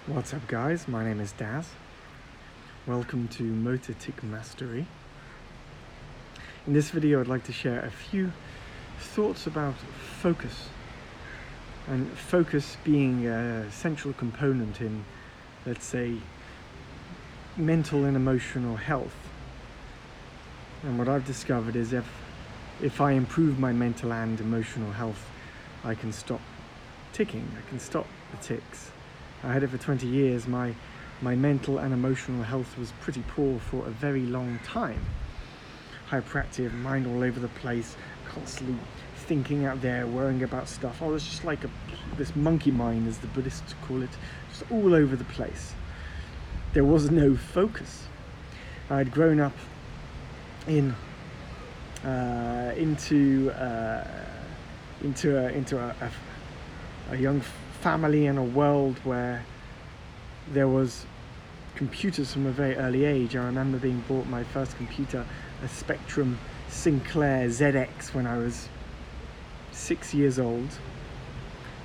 What's up guys, my name is Dazz. Welcome to Motor Tic Mastery. In this video I'd like to share a few thoughts about focus, and focus being a central component in, let's say, mental and emotional health. And what I've discovered is if I improve my mental and emotional health, I can stop ticking, I can stop the tics. I had it for 20 years. My mental and emotional health was pretty poor for a very long time. Hyperactive, mind all over the place, constantly thinking out there, worrying about stuff. I was just like this monkey mind, as the Buddhists call it, just all over the place. There was no focus. I had grown up into a young family and a world where there was computers from a very early age. I remember being bought my first computer, a Spectrum Sinclair ZX, when I was 6 years old,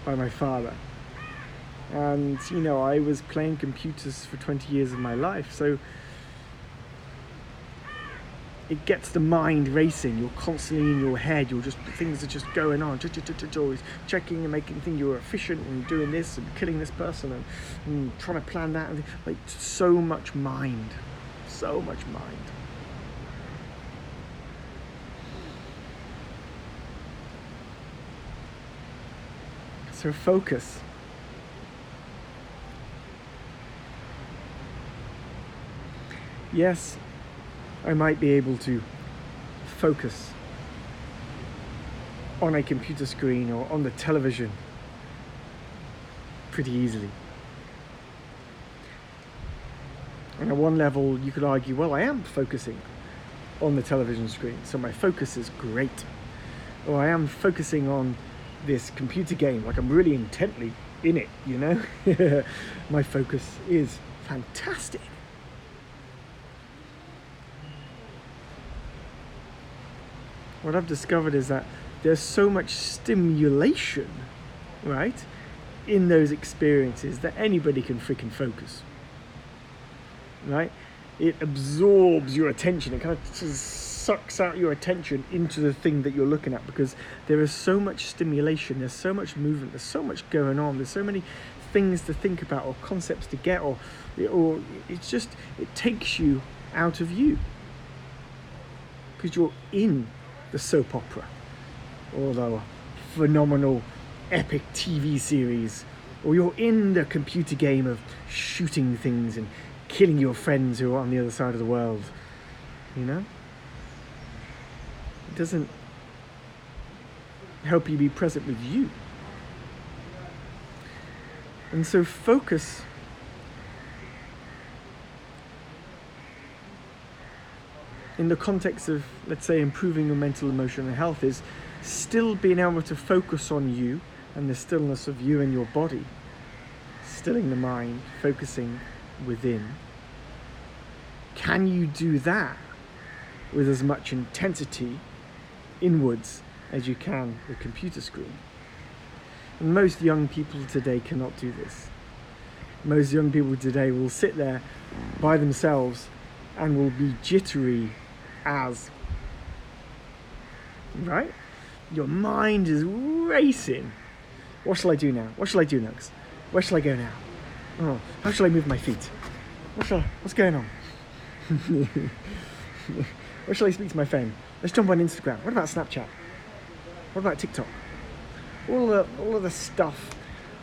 by my father. And you know, I was playing computers for 20 years of my life, so it gets the mind racing. You're constantly in your head. Things are just going on. Always checking and making things. You're efficient and doing this and killing this person and trying to plan that. And like, so much mind. So much mind. So focus. Yes, I might be able to focus on a computer screen or on the television pretty easily. And at one level you could argue, well, I am focusing on the television screen, so my focus is great. Or I am focusing on this computer game, like I'm really intently in it, you know? My focus is fantastic. What I've discovered is that there's so much stimulation, right, in those experiences that anybody can freaking focus, right? It absorbs your attention. It kind of sucks out your attention into the thing that you're looking at, because there is so much stimulation, there's so much movement, there's so much going on, there's so many things to think about or concepts to get, or it's just, it takes you out of you because you're in the soap opera or the phenomenal epic TV series, or you're in the computer game of shooting things and killing your friends who are on the other side of the world, you know? It doesn't help you be present with you. And so focus in the context of, let's say, improving your mental, emotional health is still being able to focus on you and the stillness of you and your body, stilling the mind, focusing within. Can you do that with as much intensity inwards as you can the computer screen? And most young people today cannot do this. Most young people today will sit there by themselves and will be jittery as, right? Your mind is racing. What shall I do now? What shall I do next? Where shall I go now? Oh, how shall I move my feet? What's going on? Where shall I speak to my friend? Let's jump on Instagram. What about Snapchat? What about TikTok? All of the stuff,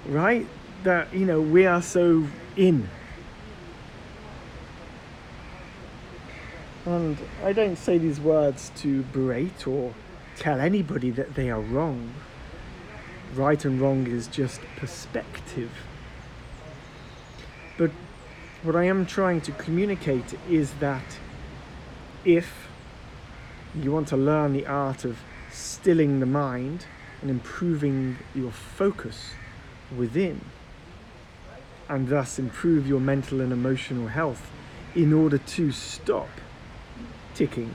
right? That, you know, we are so in. And I don't say these words to berate or tell anybody that they are wrong. Right and wrong is just perspective. But what I am trying to communicate is that if you want to learn the art of stilling the mind and improving your focus within, and thus improve your mental and emotional health in order to stop ticking,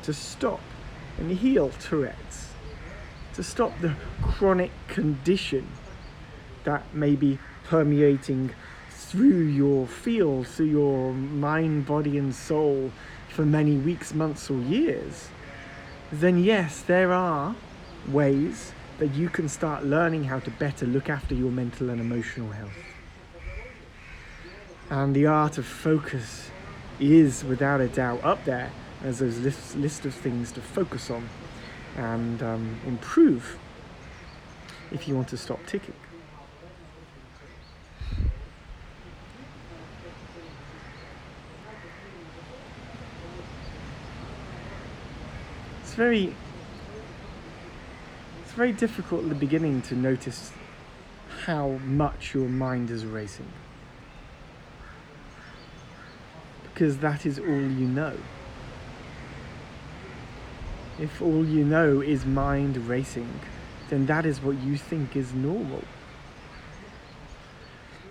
to stop and heal Tourette's, to stop the chronic condition that may be permeating through your field, through your mind, body and soul for many weeks, months or years, then yes, there are ways that you can start learning how to better look after your mental and emotional health. And the art of focus is without a doubt up there as those list of things to focus on and improve if you want to stop ticking. It's very difficult at the beginning to notice how much your mind is racing, because that is all you know. If all you know is mind racing, then that is what you think is normal.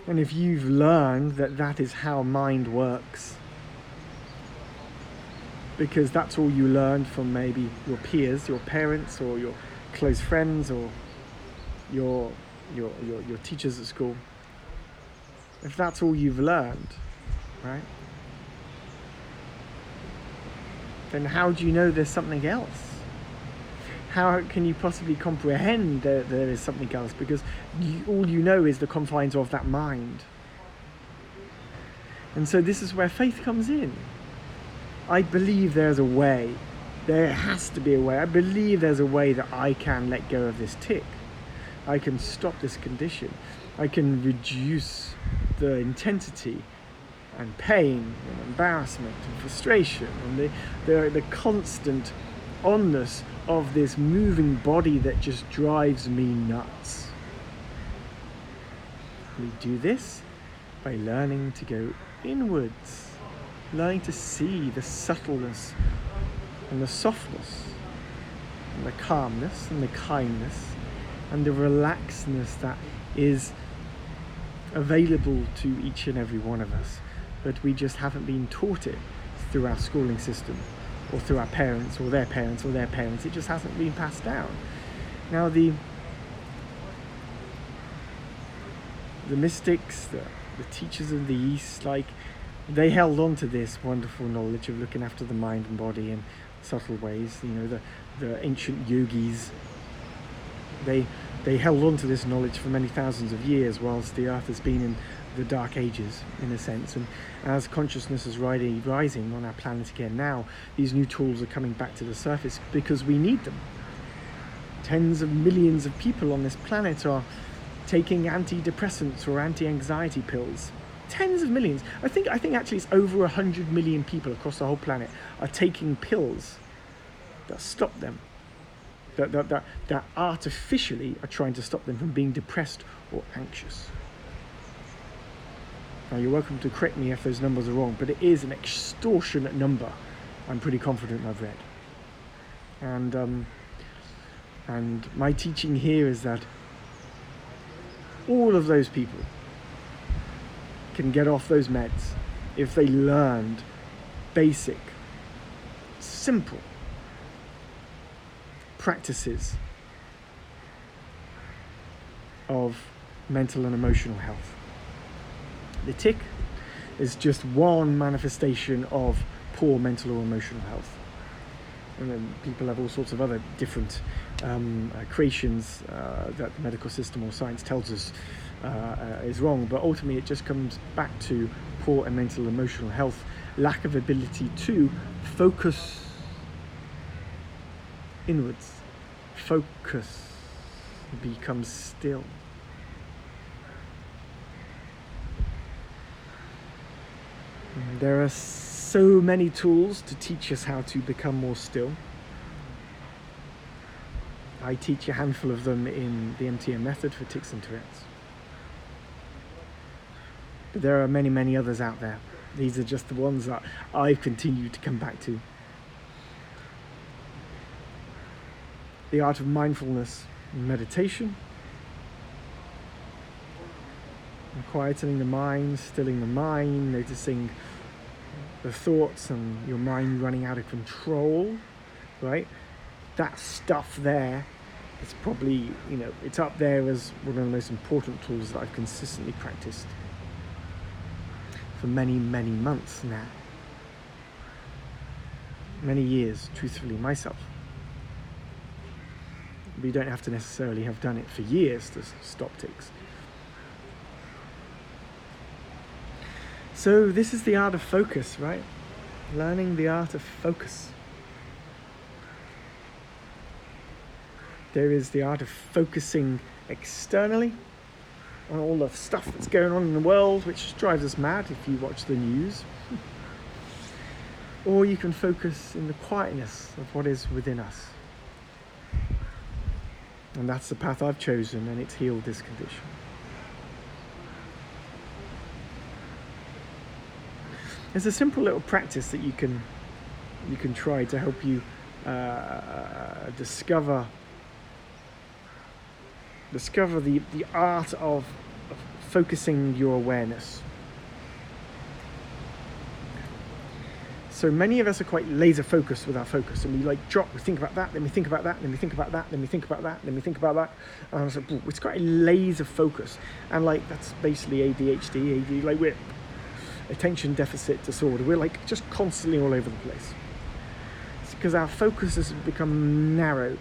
And if you've learned that that is how mind works, because that's all you learned from maybe your peers, your parents, or your close friends, or your teachers at school, if that's all you've learned, right, then how do you know there's something else? How can you possibly comprehend that there is something else? Because all you know is the confines of that mind. And so this is where faith comes in. I believe there's a way. There has to be a way. I believe there's a way that I can let go of this tic. I can stop this condition. I can reduce the intensity and pain and embarrassment and frustration and the constant onness of this moving body that just drives me nuts. We do this by learning to go inwards, learning to see the subtleness and the softness and the calmness and the kindness and the relaxedness that is available to each and every one of us, but we just haven't been taught it through our schooling system or through our parents or their parents or their parents. It just hasn't been passed down. Now the mystics, the teachers of the East, they held on to this wonderful knowledge of looking after the mind and body in subtle ways. You know, the ancient yogis, they held on to this knowledge for many thousands of years, whilst the earth has been in the dark ages, in a sense. And as consciousness is rising on our planet again now, these new tools are coming back to the surface because we need them. Tens of millions of people on this planet are taking antidepressants or anti-anxiety pills. Tens of millions. I think actually it's over 100 million people across the whole planet are taking pills that stop them, that artificially are trying to stop them from being depressed or anxious. Now, you're welcome to correct me if those numbers are wrong, but it is an extortionate number, I'm pretty confident I've read. And my teaching here is that all of those people can get off those meds if they learned basic, simple practices of mental and emotional health. The tic is just one manifestation of poor mental or emotional health. And then people have all sorts of other different creations that the medical system or science tells us is wrong, but ultimately it just comes back to poor and mental emotional health, lack of ability to focus inwards, focus, become still. There are so many tools to teach us how to become more still. I teach a handful of them in the MTM method for tics and Tourette's. But there are many, many others out there. These are just the ones that I've continued to come back to. The art of mindfulness and meditation. And quietening the mind, stilling the mind, noticing the thoughts and your mind running out of control, right? That stuff there is probably, it's up there as one of the most important tools that I've consistently practiced. for many, many months now. Many years, truthfully, myself. But you don't have to necessarily have done it for years to stop tics. So this is the art of focus, right? Learning the art of focus. There is the art of focusing externally on all the stuff that's going on in the world, which drives us mad if you watch the news. Or you can focus in the quietness of what is within us. And that's the path I've chosen, and it's healed this condition. There's a simple little practice that you can try to help you discover the art of focusing your awareness. So many of us are quite laser focused with our focus, and we we think about that, then we think about that, then we think about that, then we think about that, then we think about that. And it's like, it's quite a laser focus, and that's basically ADHD, we're attention deficit disorder. We're just constantly all over the place. It's because our focus has become narrowed,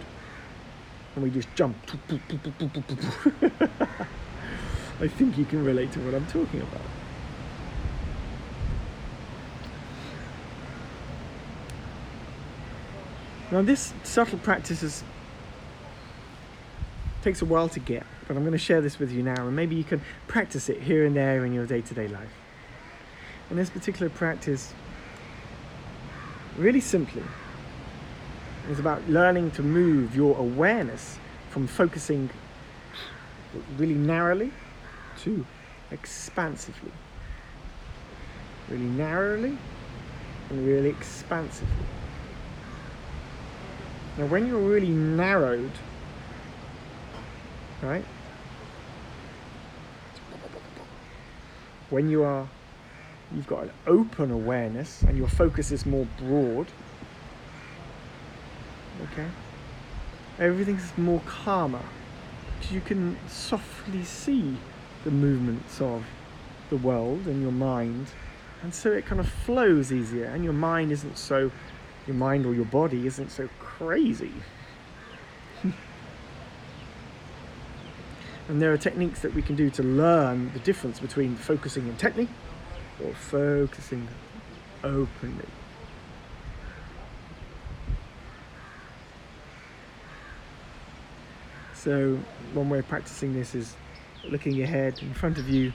and we just jump. I think you can relate to what I'm talking about. Now this subtle practice takes a while to get, but I'm going to share this with you now, and maybe you can practice it here and there in your day-to-day life. And this particular practice, really simply, is about learning to move your awareness from focusing really narrowly to expansively. Really narrowly and really expansively. Now when you're really narrowed, right? When you've got an open awareness and your focus is more broad, okay? Everything's more calmer, because you can softly see the movements of the world and your mind, and so it kind of flows easier, and your mind or your body isn't so crazy. And there are techniques that we can do to learn the difference between focusing intently or focusing openly. So one way of practicing this is looking ahead in front of you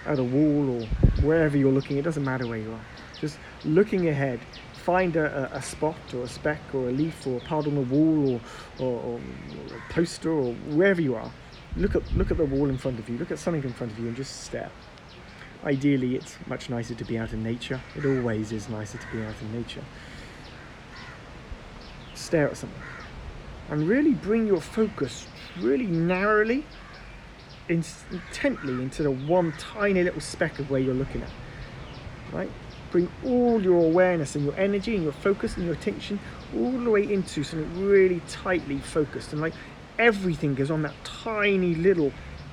at a wall or wherever you're looking. It doesn't matter where you are. Just looking ahead. Find a spot or a speck or a leaf or a part on the wall or a poster or wherever you are. Look at the wall in front of you. Look at something in front of you and just stare. Ideally, it's much nicer to be out in nature. It always is nicer to be out in nature. Stare at something and really bring your focus really narrowly, intently into the one tiny little speck of where you're looking at. Right? Bring all your awareness and your energy and your focus and your attention all the way into something really tightly focused, and everything is on that tiny little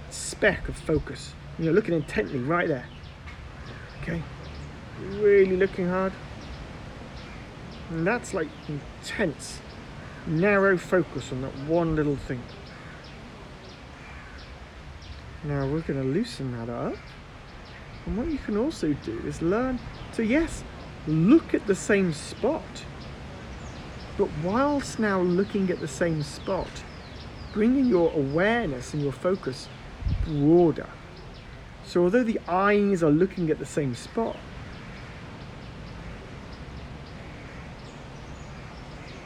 speck of focus. And you're looking intently right there. Okay? Really looking hard. And that's intense, narrow focus on that one little thing. Now we're going to loosen that up. And what you can also do is learn to, yes, look at the same spot, but whilst now looking at the same spot, bringing your awareness and your focus broader. So although the eyes are looking at the same spot,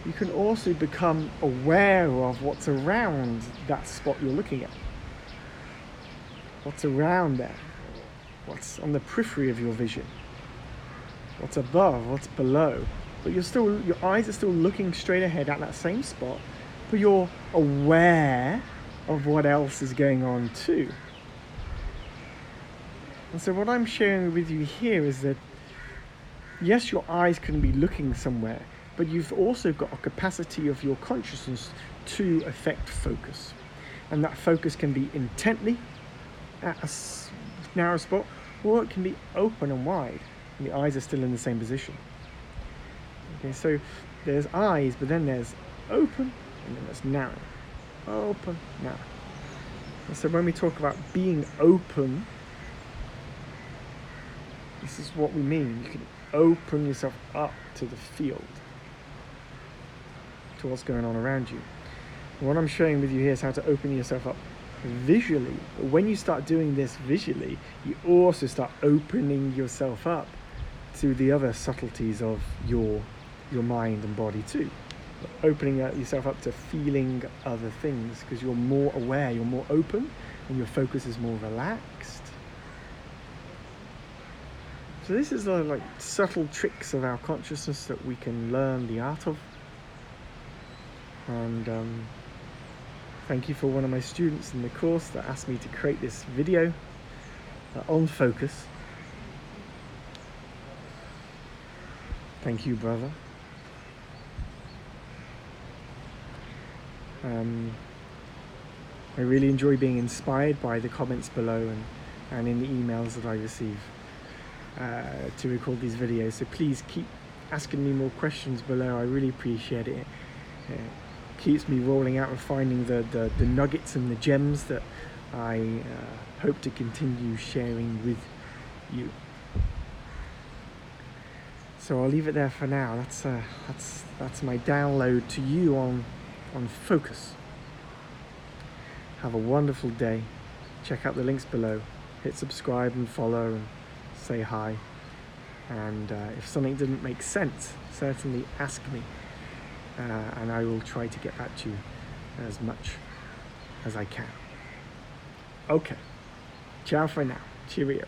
you can also become aware of what's around that spot you're looking at. What's around there? What's on the periphery of your vision? What's above? What's below? But your eyes are still looking straight ahead at that same spot, but you're aware of what else is going on too. And so what I'm sharing with you here is that, yes, your eyes can be looking somewhere, but you've also got a capacity of your consciousness to affect focus. And that focus can be intently at a narrow spot, or it can be open and wide, and the eyes are still in the same position. Okay, so there's eyes, but then there's open, and then there's narrow. Open, narrow. And so when we talk about being open, this is what we mean. You can open yourself up to the field, to what's going on around you. And what I'm showing with you here is how to open yourself up visually. But when you start doing this visually, you also start opening yourself up to the other subtleties of your mind and body too. Opening yourself up to feeling other things, because you're more aware, you're more open, and your focus is more relaxed. So this is like subtle tricks of our consciousness that we can learn the art of. And thank you for one of my students in the course that asked me to create this video on focus. Thank you, brother. I really enjoy being inspired by the comments below and in the emails that I receive to record these videos. So please keep asking me more questions below. I really appreciate it. It keeps me rolling out and finding the nuggets and the gems that I hope to continue sharing with you. So I'll leave it there for now. That's my download to you on focus. Have a wonderful day. Check out the links below. Hit subscribe and follow and say hi. And if something didn't make sense, certainly ask me. And I will try to get back to you as much as I can. Okay. Ciao for now. Cheerio.